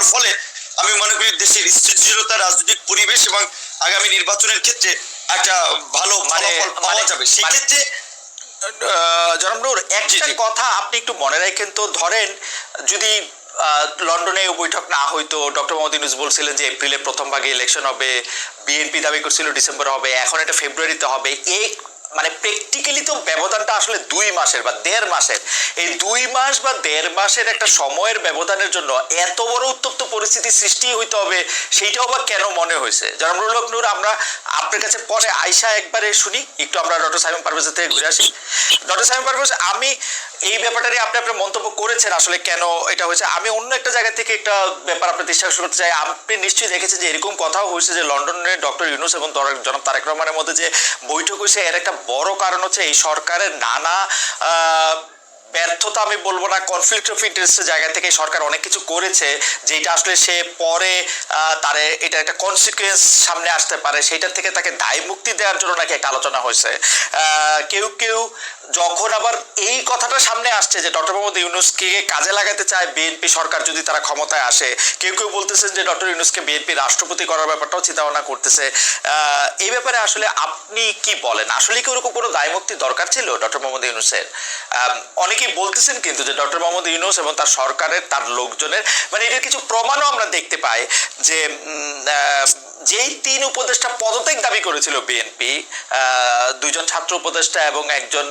হওয়ার ফলে আমি মনে করি দেশের স্থিতিশীলতা, রাজনৈতিক পরিবেশ এবং আগামী নির্বাচনের ক্ষেত্রে একটা ভালো ফলাফল পাওয়া যাবে। সেই ক্ষেত্রে জনাব নূর, একটা কথা আপনি একটু মনে রাখেন তো, ধরেন যদি লন্ডনে বৈঠক না হইতো, ডক্টর মোহাম্মদ ইউনূস বলছিলেন যে এপ্রিলের প্রথম ভাগে ইলেকশন হবে, বিএনপি দাবি করছিল ডিসেম্বর হবে, এখন এটা ফেব্রুয়ারিতে হবে। এই মানে প্র্যাকটিক্যালি তো ব্যবধানটা আসলে 2 মাসের বা 1.5 মাসের। এই 2 মাস বা 1.5 মাসের একটা সময়ের ব্যবধানের জন্য এত বড় উত্তপ্ত পরিস্থিতি সৃষ্টি হইতে হবে, সেইটাও বা কেন মনে হয়েছে? জনাব নুরুল হক নূর, আমরা আপনার কাছে পরে আয়শা একবারে শুনি, একটু আমরা ডক্টর সাইমন পারভেজের থেকে ঘুরে আসি। ডক্টর সাইমন পারভেজ, আমি এই ব্যাপারটা নিয়ে আপনি আপনার মন্তব্য করেছেন আসলে কেন এটা হয়েছে। আমি অন্য একটা জায়গা থেকে একটা ব্যাপার আপনার দৃষ্টি আকর্ষণ করতে চাই। আপনি নিশ্চয়ই দেখেছেন যে এরকম কথাও হয়েছে যে লন্ডনে ডক্টর ইউনূস এবং জনাব তারেক রহমানের মধ্যে যে বৈঠক হয়েছে, এর একটা বড় কারণ হচ্ছে এই সরকারের নানা ব্যর্থতা, আমি বলবো না, কনফ্লিক্ট অফ ইন্টারেস্টের জায়গা থেকে সরকার অনেক কিছু করেছে যেটা আসলে সে পরে তার এটা একটা কনসিকুয়েন্স সামনে আসতে পারে, সেইটার থেকে তাকে দায় মুক্তি দেওয়ার জন্য নাকি একটা আলোচনা হয়েছে। কেউ কেউ যখন আবার এই কথাটা সামনে আসছে যে ডক্টর মোহাম্মদ ইউনূসকে কাজে লাগাতে চায় বিএনপি সরকার যদি তারা ক্ষমতায় আসে, কেউ কেউ বলতেছেন যে ডক্টর ইউনূসকে বিএনপি রাষ্ট্রপতি করার ব্যাপারটাও চিন্তা ভাবনা করতেছে। এই ব্যাপারে আসলে আপনি কি বলেন? আসলে কি ওরকম কোনো দায় মুক্তি দরকার ছিল ডক্টর মোহাম্মদ ইউনূসের? অনেকেই বলতেছেন কিন্তু যে ডক্টর মোহাম্মদ ইউনূস এবং তার সরকারের, তার লোকজনের, মানে এটার কিছু প্রমাণও আমরা দেখতে পাই যে যেই 3 উপদেষ্টা পদত্যাগ দাবি করেছিল বিএনপি, 2 জন ছাত্র উপদেষ্টা এবং একজন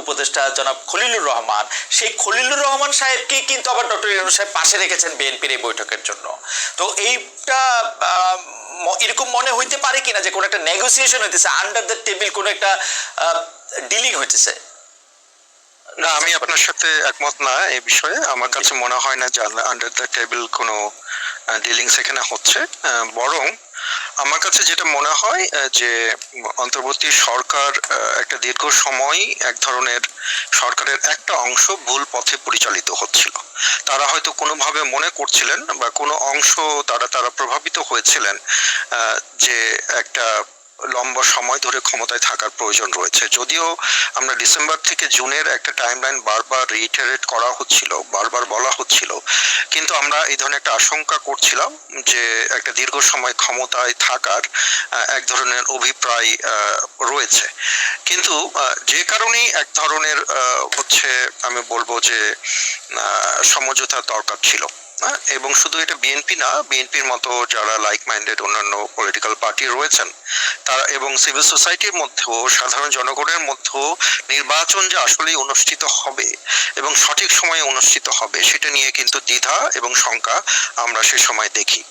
উপদেষ্টা জনাব খলিলুর রহমান, সেই খলিলুর রহমান সাহেবকেই কিন্তু আবার ডক্টর ইউনূস সাহেব পাশে রেখেছেন বিএনপির এই বৈঠকের জন্য। তো এইটা এরকম মনে হইতে পারে কিনা যে কোনো একটা নেগোসিয়েশন হইতেছে, আন্ডার দ্য টেবিল কোনো একটা ডিলিং হইতেছে? না, আমি আপনার সাথে একমত না এই বিষয়ে। আমার কাছে মনে হয় না যে আন্ডার দ্য টেবিল কোনো ডিলিংস এখানে হচ্ছে। বরং আমার কাছে যেটা মনে হয় যে অন্তর্বর্তী সরকার একটা দীর্ঘ সময় এক ধরনের সরকারের একটা অংশ ভুল পথে পরিচালিত হচ্ছিল। তারা হয়তো কোনোভাবে মনে করছিলেন বা কোনো অংশ তারা প্রভাবিত হয়েছিলেন যে একটা লম্বা সময় ধরে ক্ষমতায় থাকার প্রয়োজন রয়েছে। যদিও আমরা ডিসেম্বর থেকে জুনের একটা টাইমলাইন বারবার রিইটারেট করা হচ্ছিল, বারবার বলা হচ্ছিল, কিন্তু আমরা এই ধরনের একটা আশঙ্কা করছিলাম যে একটা দীর্ঘ সময় ক্ষমতায় থাকার এক ধরনের অভিপ্রায় রয়েছে। কিন্তু যে কারণেই এক ধরনের হচ্ছে আমি বলবো যে সমঝোতার দরকার ছিল। এবং শুধু এটা বিএনপি না, বিএনপির মতো যারা লাইক মাইন্ডেড অন্যান্য পলিটিক্যাল পার্টি রয়েছেন তারা এবং সিভিল সোসাইটির মধ্যেও, সাধারণ জনগণের মধ্যেও নির্বাচন যে আসলেই অনুষ্ঠিত হবে এবং সঠিক সময়ে অনুষ্ঠিত হবে সেটা নিয়ে কিন্তু দ্বিধা এবং শঙ্কা আমরা সে সময় দেখি।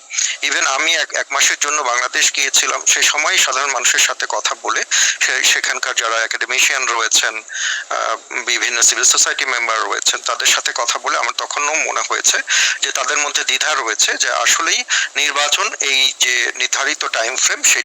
ইভেন আমি এক মাসের জন্য বাংলাদেশ গিয়েছিলাম, সেই সময় সাধারণ মানুষের সাথে কথা বলে সেখানকার যারা একাডেমিশিয়ান রয়েছেন, বিভিন্ন সিভিল সোসাইটি মেম্বার রয়েছেন, তাদের সাথে কথা বলে আমার তখনও মনে হয়েছে যে তাদের মধ্যে দ্বিধা রয়েছে যে আসলেই নির্বাচন এই যে নির্ধারিত টাইম ফ্রেম